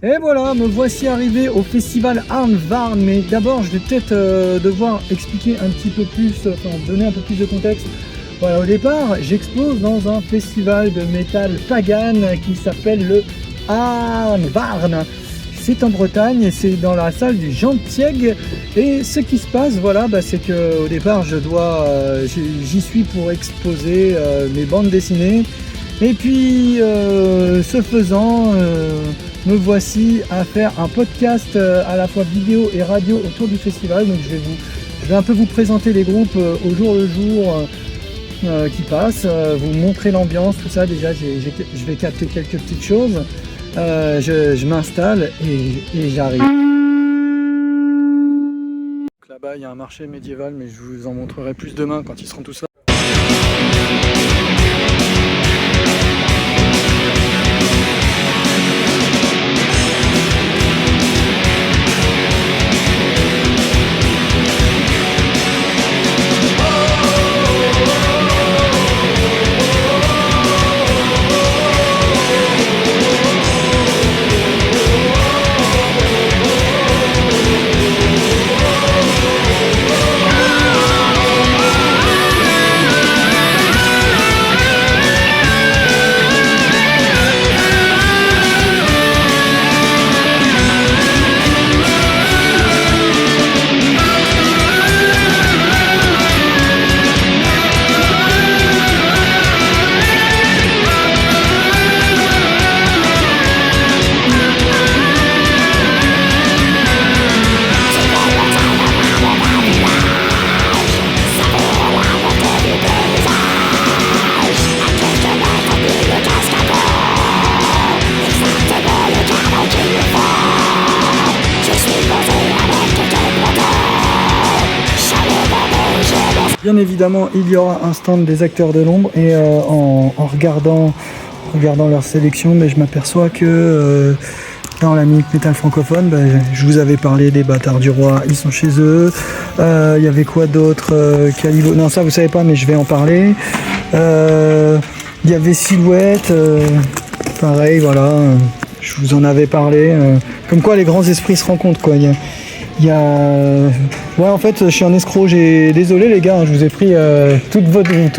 Et voilà, me voici arrivé au festival Arnvarn, mais d'abord je vais peut-être devoir expliquer un petit peu plus, enfin donner un peu plus de contexte. Voilà, au départ, j'expose dans un festival de métal pagan qui s'appelle le Arnvarn. C'est en Bretagne et c'est dans la salle du Jean-Tieg. Et ce qui se passe, voilà, c'est que au départ, j'y suis pour exposer mes bandes dessinées. Et puis, ce faisant, me voici à faire un podcast à la fois vidéo et radio autour du festival. Donc, je vais un peu vous présenter les groupes au jour le jour qui passent, vous montrer l'ambiance, tout ça. Déjà, je vais capter quelques petites choses. Je m'installe et j'arrive. Là-bas, il y a un marché médiéval, mais je vous en montrerai plus demain quand ils seront tous là. Bien évidemment, il y aura un stand des acteurs de l'ombre et en regardant leur sélection, mais je m'aperçois que dans la Minute Metal francophone, je vous avais parlé des Bâtards du Roi, ils sont chez eux. Il y avait quoi d'autre, Calibo, non ça vous savez pas, mais je vais en parler. Il y avait Silhouette, pareil, voilà, je vous en avais parlé. Comme quoi les grands esprits se rencontrent, quoi. Ouais, en fait, je suis un escroc. Désolé les gars, je vous ai pris toutes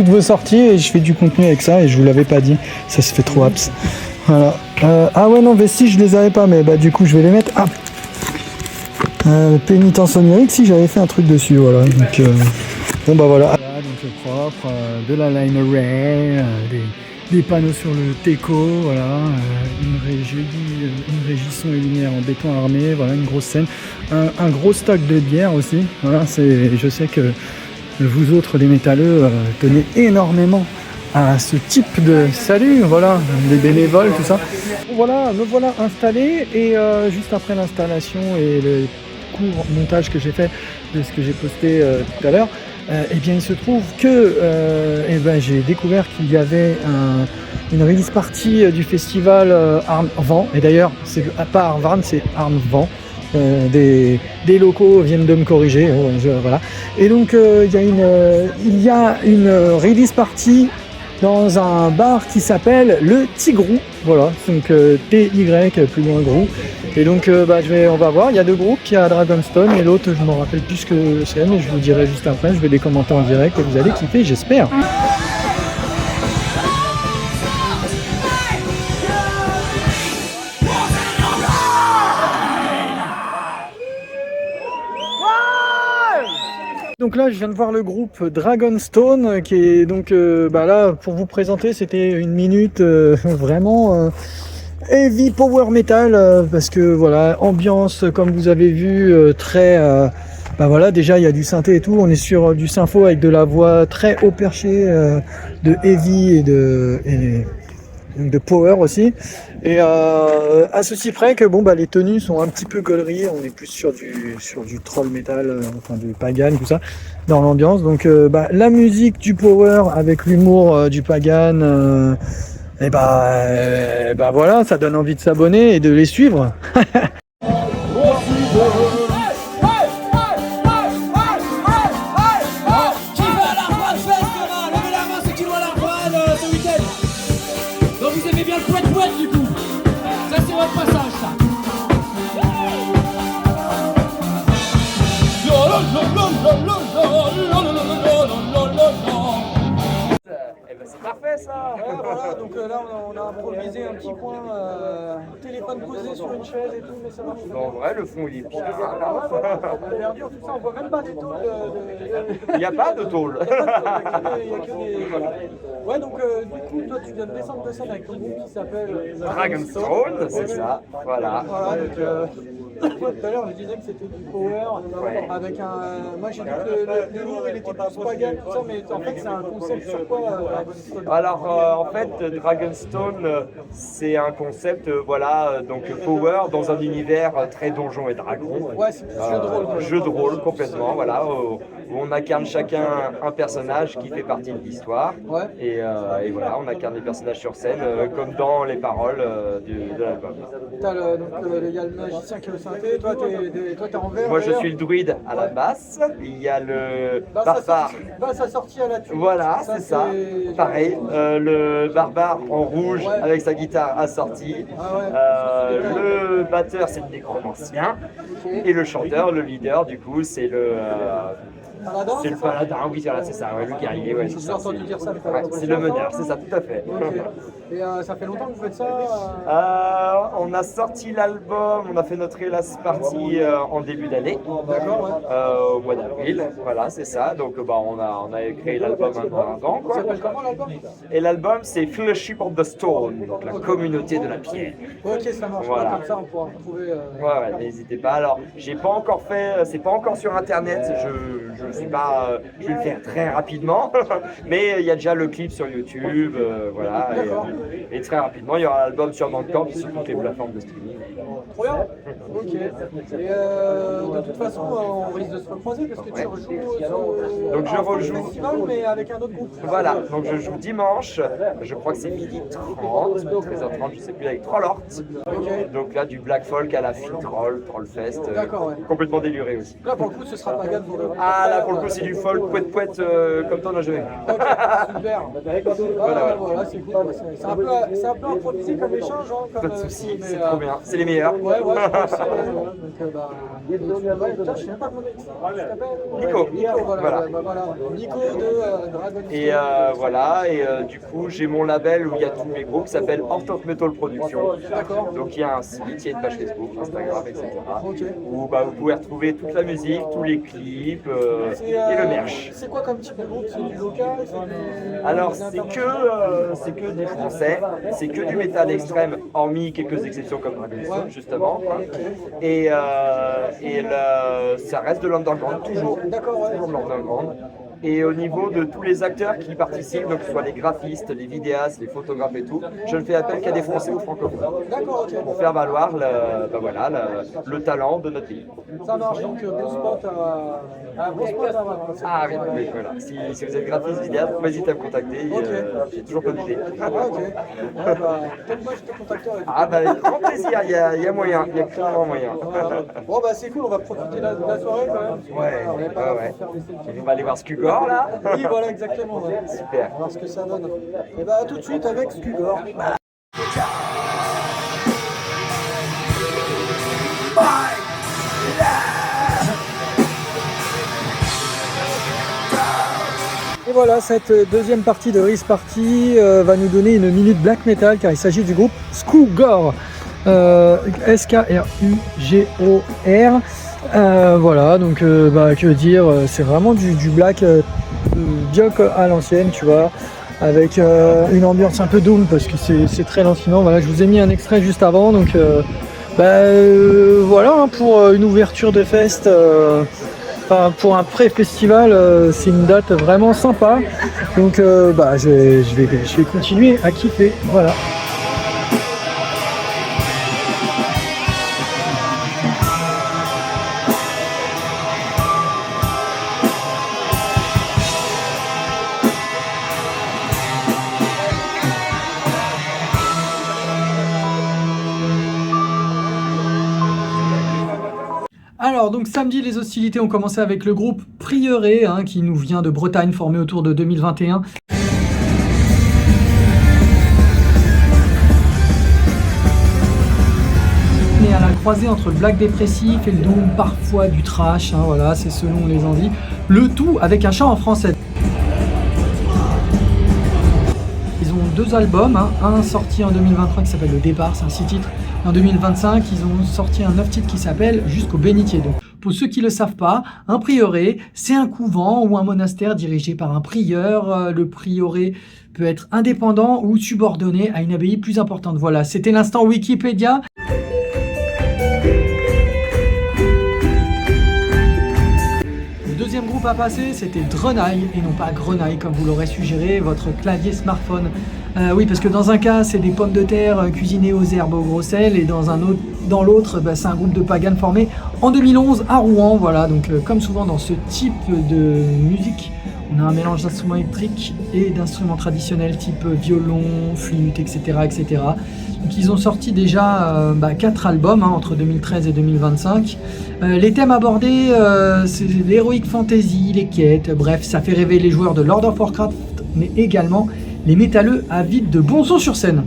vos sorties et je fais du contenu avec ça et je vous l'avais pas dit. Ça se fait trop abs. Voilà. Ah ouais, non, Vestige, je les avais pas, mais du coup, je vais les mettre. Ah. Pénitence onirique, si j'avais fait un truc dessus, voilà. Donc, bon, voilà. Donc, propre, de la line array, des panneaux sur le teco, voilà, une régie son et lumière en béton armé, voilà, une grosse scène, un gros stock de bière aussi, voilà, je sais que vous autres les métalleux tenez énormément à ce type de salut, voilà, les bénévoles, tout ça. Voilà, me voilà installé et juste après l'installation et le court montage que j'ai fait de ce que j'ai posté tout à l'heure, eh bien il se trouve que j'ai découvert qu'il y avait une release party du festival Arnvarn, et d'ailleurs c'est pas Arnvarn, c'est Arnvarn. Des locaux viennent de me corriger, voilà. Et donc il y a une release party dans un bar qui s'appelle le Tigrou, voilà, donc TY plus loin Grou. Et donc on va voir, il y a deux groupes, il y a Dragonstone et l'autre je ne me rappelle plus ce que c'est, mais je vous dirai juste après, je vais les commenter en direct et vous allez kiffer, j'espère. Donc là, je viens de voir le groupe Dragonstone qui est donc là pour vous présenter, c'était une minute vraiment heavy power metal parce que voilà, ambiance comme vous avez vu très voilà, déjà il y a du synthé et tout, on est sur du sympho avec de la voix très haut perché de heavy et de power aussi. Et à ceci près que les tenues sont un petit peu gauleries, on est plus sur du troll metal, enfin du pagan, tout ça, dans l'ambiance. Donc la musique du power avec l'humour du pagan, voilà, ça donne envie de s'abonner et de les suivre. Donc vous aimez bien le poète du coup. Ça c'est votre passage ça. fait ça. Ouais, voilà, donc là on a improvisé un petit coin, téléphone posé sur une chaise et tout, mais ça marche. En vrai, le fond il est bien. La verdure, tout ça, on voit même pas des tôles. Il n'y a pas de tôle. Il y a que des. Voilà. Ouais, donc du coup, toi tu viens de descendre de scène avec ton groupe qui s'appelle Dragonstone, c'est ça. Voilà. Voilà, donc tout à l'heure je disais que c'était du power avec un. Moi j'ai dit que le lourd il était plus pagan, tout ça, mais en fait c'est un concept sur quoi Dragonstone? Alors en fait, Dragonstone, c'est un concept, voilà, donc power dans un univers très donjon et dragon. Ouais, c'est plus jeu de rôle. Quoi. Jeu de rôle complètement, voilà, où on incarne chacun un personnage qui fait partie de l'histoire. Ouais. Et voilà, on incarne les personnages sur scène, comme dans les paroles de l'album. T'as il y a le magicien qui est au synthé, toi t'es en vert. Moi je suis le druide à la basse, il y a le barbare. Basse assortie à la tuile. Voilà, c'est ça. Pareil, le barbare en rouge avec sa guitare assortie. Le batteur c'est le nécromancien. Et le chanteur, le leader, du coup, c'est le. C'est le paladin, oui, voilà, c'est ça, ouais, le guerrier, ouais. J'ai entendu dire ça. C'est le meneur, c'est ça, tout à fait. Okay. Et ça fait longtemps que vous faites ça On a sorti l'album, on a fait notre last party en début d'année. D'accord, ouais. Au mois d'avril, voilà, c'est ça. Donc on a créé l'album un an avant. Ça s'appelle comment l'album? Et l'album c'est Fellowship of the Stone, donc la communauté de la pierre. Ok, ça marche, voilà. Comme ça on pourra retrouver. Ouais, n'hésitez pas. Alors, j'ai pas encore fait, c'est pas encore sur internet, je sais pas, je vais le faire très rapidement, mais il y a déjà le clip sur YouTube, voilà. Et très rapidement, il y aura l'album sur Bandcamp sur toutes les plateformes de streaming. Trop bien. Ok. Et de toute façon, on risque de se recroiser parce que tu rejoues. Donc je rejoue. Festival, mais avec un autre groupe. Voilà. Donc je joue dimanche. Je crois que c'est 12h30, 13h30, je sais plus, avec Trollhort. Okay. Donc là, du black folk à la fille Trollfest. D'accord, ouais. Complètement déluré aussi. Là, pour le coup, ce sera pas pour le. Ah là, pour le coup, c'est du folk poète comme t'en as jamais vu. Ok, super. Voilà, c'est cool. C'est un peu improvisé comme échange. Hein, pas de soucis, c'est trop bien. C'est les meilleurs. Ouais, je pense. Je sais pas comment Nico. Voilà. Nico de Dragon. Et voilà, et du coup, j'ai mon label où il y a tous mes groupes qui s'appelle Art of Metal Production. D'accord. Donc il y a un site, il y a une page Facebook, Instagram, etc. Okay. Où vous pouvez retrouver toute la musique, tous les clips et le merch. C'est quoi comme type de groupe? C'est du local? Alors c'est que du français, c'est que du métal extrême, hormis quelques exceptions comme Dragonstone justement. Et ça reste de l'underground, toujours. D'accord, toujours de l'underground. Et au niveau de tous les acteurs qui y participent, donc que ce soit les graphistes, les vidéastes, les photographes et tout, je ne fais appel qu'à des Français ou francophones. D'accord, ok. Pour faire valoir le talent de notre pays. Ça marche, donc bon spot à voir. Ah oui, voilà. Si vous êtes graphiste, vidéaste, n'hésitez à me contacter. J'ai toujours pas d'idée. Ah, ok. Moi je te contacterai. Ah bah avec grand plaisir, il y a moyen, il y a clairement moyen. Bon bah c'est cool, on va profiter de la soirée quand même. Ouais. On va aller voir Skugor là. Oui voilà exactement. Ouais. Super. On va voir ce que ça donne. Et bah à tout de suite avec Skugor. Et voilà, cette deuxième partie de Risk Party va nous donner une minute black metal car il s'agit du groupe Skugor. S-K-R-U-G-O-R. Voilà, donc que dire, c'est vraiment du black bien à l'ancienne, tu vois, avec une ambiance un peu doom parce que c'est très lancinant. Voilà, je vous ai mis un extrait juste avant, donc voilà, hein, pour une ouverture de fest. Pour un pré-festival, c'est une date vraiment sympa. Donc je vais continuer à kiffer. Voilà. Alors donc samedi les hostilités ont commencé avec le groupe Prieuré qui nous vient de Bretagne, formé autour de 2021. Et à la croisée entre le black dépressif et le doom, parfois du trash, voilà, c'est selon les envies. Le tout avec un chant en français. Ils ont 2 albums, hein. Un sorti en 2023 qui s'appelle Le Départ, c'est un 6 titres. En 2025, ils ont sorti un 9 titres qui s'appelle Jusqu'au bénitier. Donc, pour ceux qui ne le savent pas, un prieuré, c'est un couvent ou un monastère dirigé par un prieur. Le prieuré peut être indépendant ou subordonné à une abbaye plus importante. Voilà, c'était l'instant Wikipédia. Deuxième groupe à passer, c'était Drenaille, et non pas Grenaille, comme vous l'aurez suggéré, votre clavier smartphone. Oui, parce que dans un cas, c'est des pommes de terre cuisinées aux herbes au gros sel, et dans l'autre, c'est un groupe de pagans formé en 2011 à Rouen. Voilà, donc comme souvent dans ce type de musique, on a un mélange d'instruments électriques et d'instruments traditionnels type violon, flûte, etc. etc. Donc ils ont sorti déjà 4 albums entre 2013 et 2025. Les thèmes abordés, c'est l'heroic fantasy, les quêtes, bref, ça fait rêver les joueurs de Lord of Warcraft, mais également les métalleux avides de bons sons sur scène.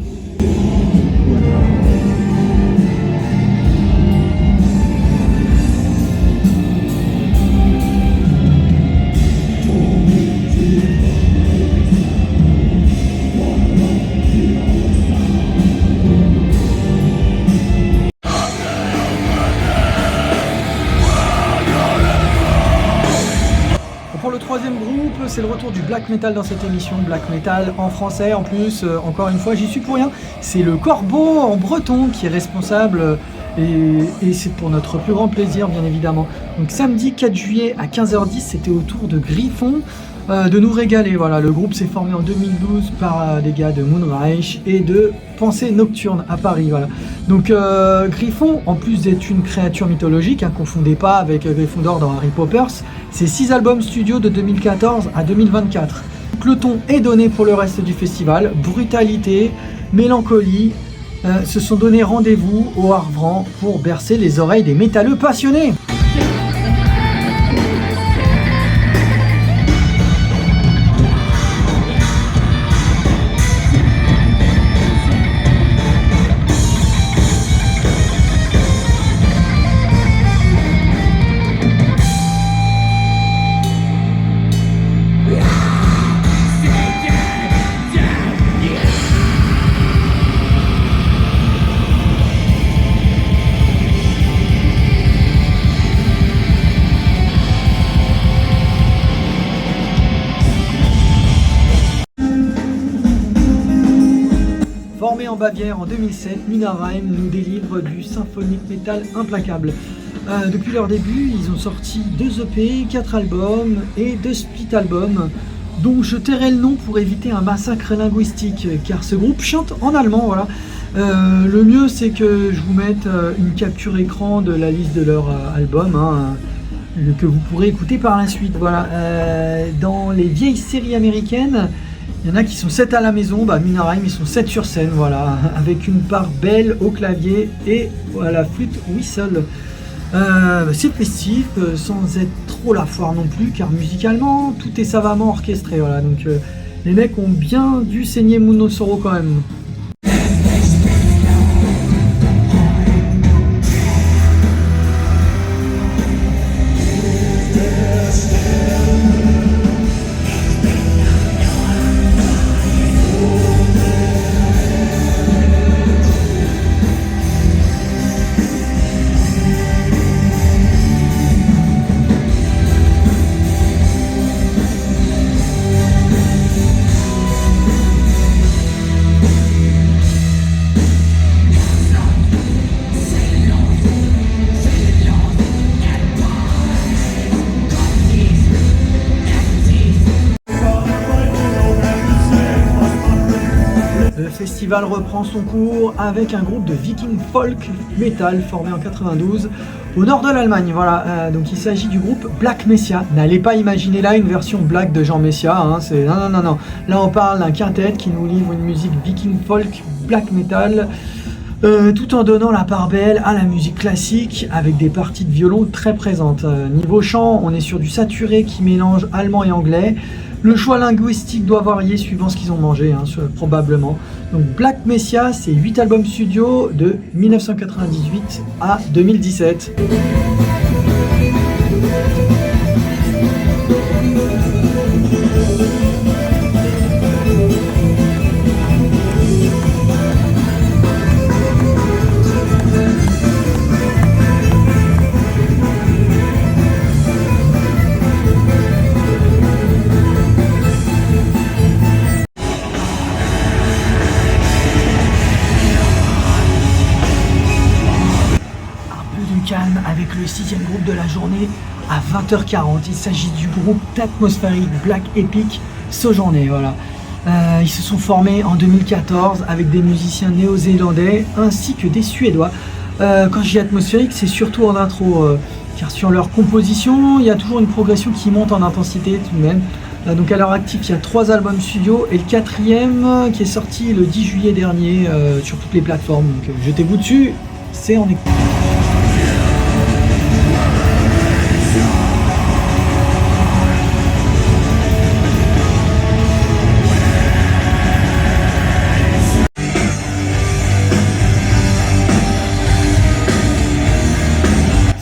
Pour le troisième groupe, c'est le retour du black metal dans cette émission. Black metal en français en plus, encore une fois, j'y suis pour rien. C'est le Corbeau en breton qui est responsable et c'est pour notre plus grand plaisir bien évidemment. Donc samedi 4 juillet à 15h10, c'était au tour de Griffon de nous régaler. Voilà, le groupe s'est formé en 2012 par des gars de Moonreich et de Pensée Nocturne à Paris. Voilà. Donc Griffon, en plus d'être une créature mythologique, confondez pas avec Gryffondor dans Harry Potter, c'est 6 albums studio de 2014 à 2024. Donc, le ton est donné pour le reste du festival, brutalité, mélancolie, se sont donné rendez-vous au Harvran pour bercer les oreilles des métalleux passionnés. Formé en Bavière en 2007, Munarheim nous délivre du symphonique metal implacable. Depuis leur début, ils ont sorti 2 EP, 4 albums et 2 split albums, dont je tairai le nom pour éviter un massacre linguistique, car ce groupe chante en allemand. Voilà. Le mieux, c'est que je vous mette une capture écran de la liste de leur album, que vous pourrez écouter par la suite. Voilà. Dans les vieilles séries américaines, il y en a qui sont 7 à la maison, Munarheim ils sont 7 sur scène, voilà, avec une part belle au clavier et à la flûte whistle. C'est festif, sans être trop la foire non plus, car musicalement tout est savamment orchestré, voilà. Donc les mecs ont bien dû saigner Munosoro quand même. Le festival reprend son cours avec un groupe de viking folk metal formé en 92 au nord de l'Allemagne. Voilà, donc il s'agit du groupe Black Messiah. N'allez pas imaginer là une version black de Jean Messia, c'est non. Là on parle d'un quintet qui nous livre une musique viking folk black metal, tout en donnant la part belle à la musique classique avec des parties de violon très présentes. Niveau chant, on est sur du saturé qui mélange allemand et anglais. Le choix linguistique doit varier suivant ce qu'ils ont mangé, probablement. Donc Black Messiah, c'est 8 albums studio de 1998 à 2017. calme avec le 6e groupe de la journée à 20h40. Il s'agit du groupe atmosphérique Black Epic Sojourner. Voilà. Ils se sont formés en 2014 avec des musiciens néo-zélandais ainsi que des Suédois. Quand je dis atmosphérique, c'est surtout en intro, car sur leur composition, il y a toujours une progression qui monte en intensité tout de même. Donc à l'heure active, il y a 3 albums studio et le 4e qui est sorti le 10 juillet dernier sur toutes les plateformes. Donc jetez-vous dessus, c'est en écoute.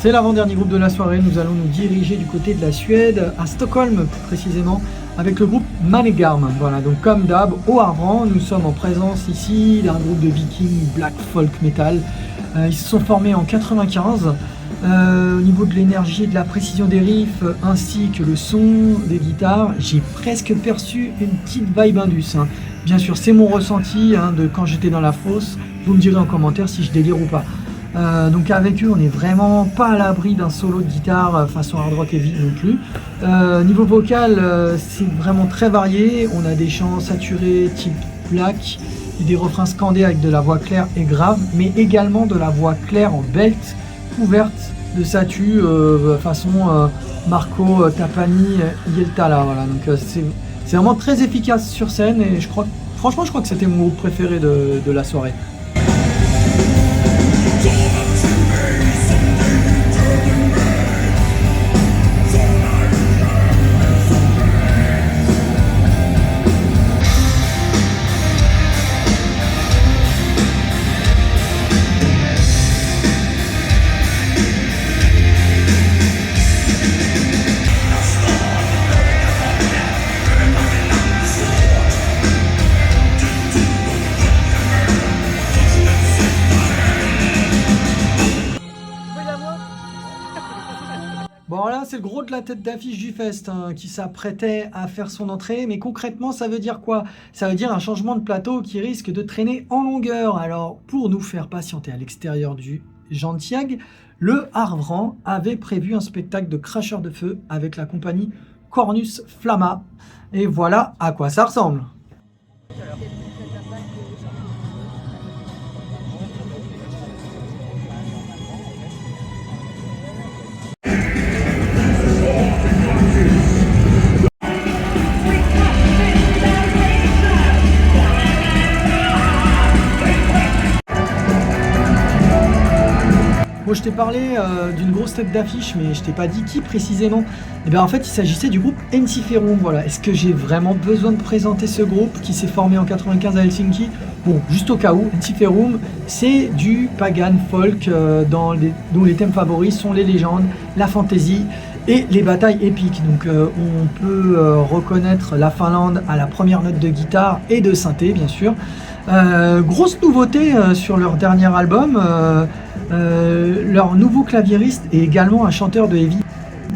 C'est l'avant-dernier groupe de la soirée, nous allons nous diriger du côté de la Suède, à Stockholm plus précisément, avec le groupe Mannhegarm. Voilà, donc comme d'hab, au Harvran, nous sommes en présence ici d'un groupe de vikings black folk metal. Ils se sont formés en 95. Au niveau de l'énergie et de la précision des riffs, ainsi que le son des guitares, j'ai presque perçu une petite vibe Indus. Bien sûr, c'est mon ressenti de quand j'étais dans la fosse. Vous me direz en commentaire si je délire ou pas. Donc avec eux on n'est vraiment pas à l'abri d'un solo de guitare façon hard rock heavy non plus. Niveau vocal c'est vraiment très varié, on a des chants saturés type black, des refrains scandés avec de la voix claire et grave, mais également de la voix claire en belt couverte de satu façon Marco Tapani Yeltala. Voilà. Donc c'est vraiment très efficace sur scène et franchement je crois que c'était mon groupe préféré de la soirée. Bon là c'est le gros de la tête d'affiche du fest qui s'apprêtait à faire son entrée, mais concrètement ça veut dire quoi? Ça veut dire un changement de plateau qui risque de traîner en longueur. Alors pour nous faire patienter à l'extérieur du Jantiag, le Harvran avait prévu un spectacle de cracheurs de feu avec la compagnie Cornus Flamma, et voilà à quoi ça ressemble. Moi je t'ai parlé d'une grosse tête d'affiche, mais je t'ai pas dit qui précisément. Et bien en fait il s'agissait du groupe Ensiferum. Voilà. Est-ce que j'ai vraiment besoin de présenter ce groupe qui s'est formé en 95 à Helsinki? Bon, juste au cas où, Ensiferum c'est du pagan folk dont les thèmes favoris sont les légendes, la fantasy et les batailles épiques. Donc on peut reconnaître la Finlande à la première note de guitare et de synthé bien sûr. Grosse nouveauté sur leur dernier album, leur nouveau claviériste est également un chanteur de heavy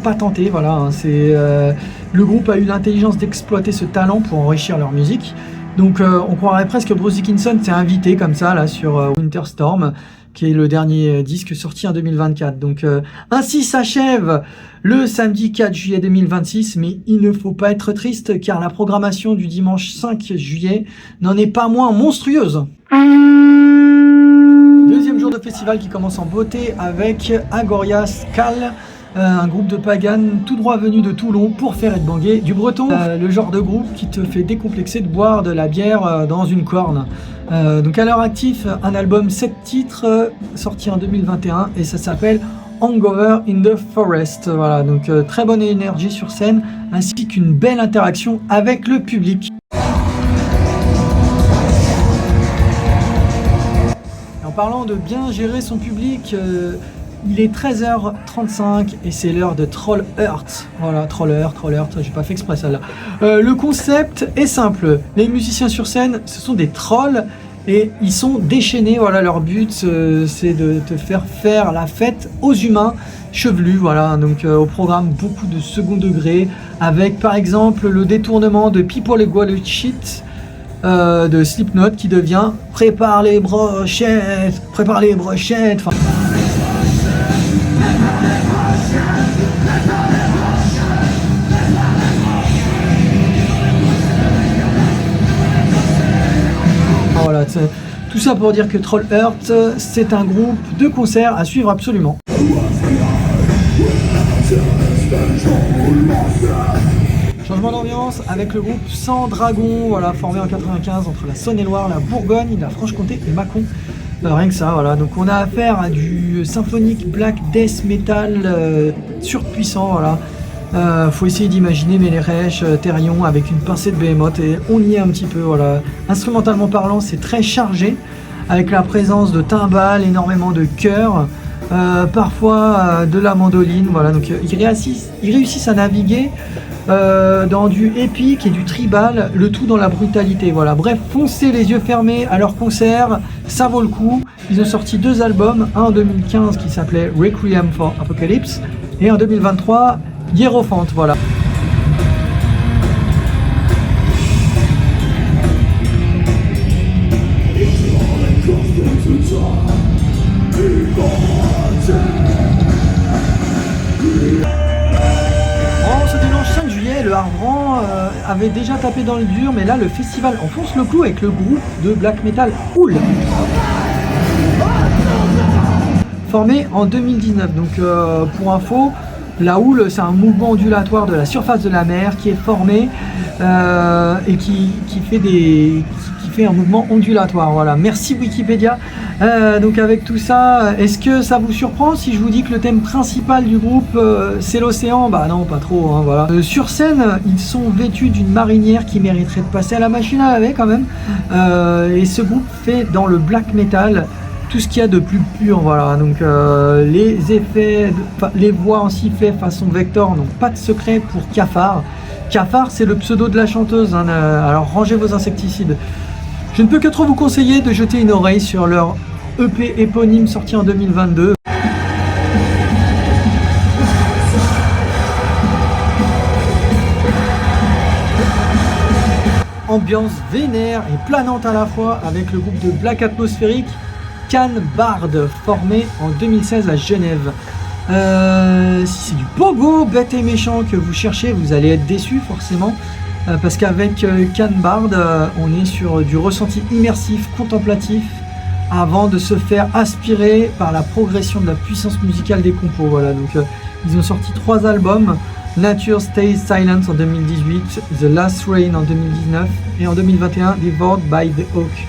patenté. Voilà, le groupe a eu l'intelligence d'exploiter ce talent pour enrichir leur musique. Donc on croirait presque que Bruce Dickinson s'est invité comme ça là sur Winterstorm, qui est le dernier disque sorti en 2024. Donc ainsi s'achève le samedi 4 juillet 2026, mais il ne faut pas être triste car la programmation du dimanche 5 juillet n'en est pas moins monstrueuse. Deuxième jour de festival qui commence en beauté avec Agoria Skal, un groupe de pagan tout droit venu de Toulon pour faire headbanger du breton, le genre de groupe qui te fait décomplexer de boire de la bière dans une corne. Donc à l'heure active, un album 7 titres sorti en 2021 et ça s'appelle Hangover in the Forest. Voilà, donc très bonne énergie sur scène ainsi qu'une belle interaction avec le public. En parlant de bien gérer son public, il est 13h35 et c'est l'heure de Troll Heart. Voilà, Troll Heart, j'ai pas fait exprès celle-là. Le concept est simple. Les musiciens sur scène, ce sont des trolls et ils sont déchaînés. Voilà, leur but, c'est de te faire la fête aux humains chevelus. Voilà, donc au programme, beaucoup de second degré avec par exemple le détournement de People Equal Shit de Slipknot qui devient prépare les brochettes. Enfin, Voilà, tout ça pour dire que Troll Heart, c'est un groupe de concert à suivre absolument. Changement d'ambiance avec le groupe Sans Dragon, voilà, formé en 95 entre la Saône-et-Loire, la Bourgogne, la Franche-Comté et Mâcon. Rien que ça, voilà. Donc on a affaire à du symphonique black death metal surpuissant, voilà. Faut essayer d'imaginer Mélérèche, Therion avec une pincée de Behemoth et on y est un petit peu, voilà. Instrumentalement parlant, c'est très chargé avec la présence de timbales, énormément de chœurs, parfois de la mandoline, voilà. Donc ils réussissent à naviguer dans du épique et du tribal, le tout dans la brutalité, voilà. Bref, foncez les yeux fermés à leur concert, ça vaut le coup. Ils ont sorti 2 albums, un en 2015 qui s'appelait Requiem for Apocalypse et en 2023 Hierophant, voilà. Ce dimanche 5 juillet, le Hardran avait déjà tapé dans le dur, mais là le festival enfonce le clou avec le groupe de black metal Hool, formé en 2019. Donc pour info, la houle, c'est un mouvement ondulatoire de la surface de la mer qui est formé et qui fait un mouvement ondulatoire. Voilà. Merci Wikipédia. Donc avec tout ça, est-ce que ça vous surprend si je vous dis que le thème principal du groupe c'est l'océan? Bah non, pas trop. Hein, voilà. Sur scène, ils sont vêtus d'une marinière qui mériterait de passer à la machine à laver quand même. Et ce groupe fait dans le black metal tout ce qu'il y a de plus pur, voilà. Donc les effets, les voix en sifflet façon Vector, donc pas de secret pour Cafard. Cafard, c'est le pseudo de la chanteuse, hein, alors rangez vos insecticides. Je ne peux que trop vous conseiller de jeter une oreille sur leur EP éponyme sorti en 2022. Ambiance vénère et planante à la fois avec le groupe de black atmosphérique Can Bard, formé en 2016 à Genève. Si c'est du pogo bête et méchant que vous cherchez, vous allez être déçu forcément, parce qu'avec Can Bard, on est sur du ressenti immersif, contemplatif, avant de se faire aspirer par la progression de la puissance musicale des compos. Voilà, donc ils ont sorti 3 albums, Nature Stays Silent en 2018, The Last Rain en 2019 et en 2021 Devoured by the Hawk.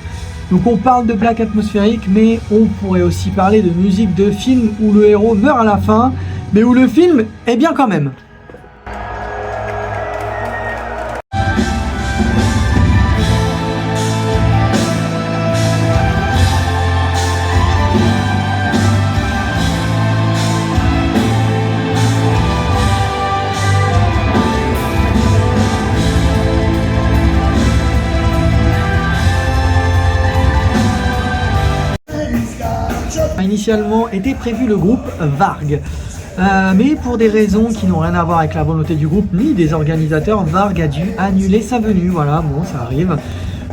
Donc on parle de black atmosphérique, mais on pourrait aussi parler de musique de film où le héros meurt à la fin, mais où le film est bien quand même. Initialement était prévu le groupe Varg, mais pour des raisons qui n'ont rien à voir avec la volonté du groupe ni des organisateurs, Varg a dû annuler sa venue. Voilà, bon, ça arrive.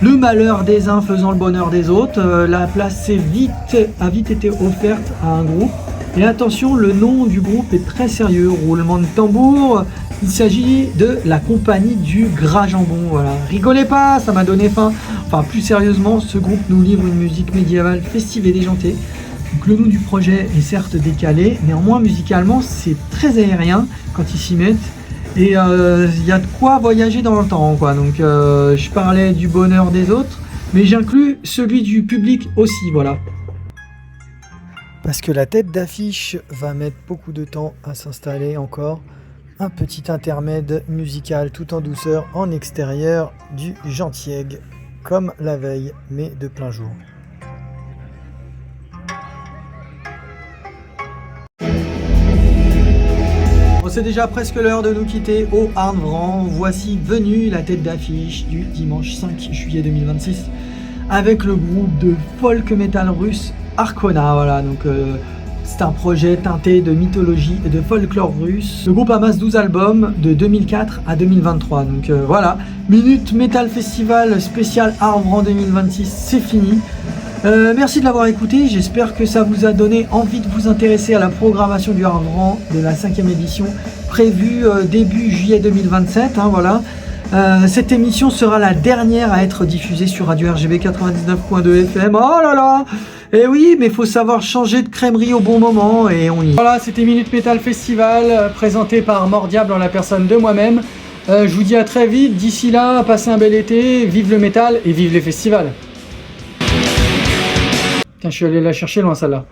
Le malheur des uns faisant le bonheur des autres, la place a vite été offerte à un groupe. Et attention, le nom du groupe est très sérieux. Roulement de tambour, il s'agit de la compagnie du Gras Jambon. Voilà, rigolez pas, ça m'a donné faim. Enfin, plus sérieusement, ce groupe nous livre une musique médiévale festive et déjantée. Donc, le nom du projet est certes décalé, néanmoins musicalement c'est très aérien quand ils s'y mettent. Et il y a de quoi voyager dans le temps, quoi. Donc je parlais du bonheur des autres, mais j'inclus celui du public aussi, voilà. Parce que la tête d'affiche va mettre beaucoup de temps à s'installer encore. Un petit intermède musical tout en douceur en extérieur du Gentilleg, comme la veille, mais de plein jour. C'est déjà presque l'heure de nous quitter au Hardran. Voici venue la tête d'affiche du dimanche 5 juillet 2026 avec le groupe de folk metal russe Arkona. Voilà, donc c'est un projet teinté de mythologie et de folklore russe. Le groupe amasse 12 albums de 2004 à 2023. Donc voilà, Minute Metal Festival spécial Hardran 2026, c'est fini. Merci de l'avoir écouté, j'espère que ça vous a donné envie de vous intéresser à la programmation du Hardrant de la 5e édition prévue début juillet 2027. Hein, voilà. Cette émission sera la dernière à être diffusée sur Radio RGB 99.2 FM. Oh là là! Et oui, mais il faut savoir changer de crèmerie au bon moment et on y... Voilà, c'était Minute Metal Festival présenté par Mordiable en la personne de moi-même. Je vous dis à très vite, d'ici là, passez un bel été, vive le métal et vive les festivals. Tiens, je suis allé la chercher loin celle-là.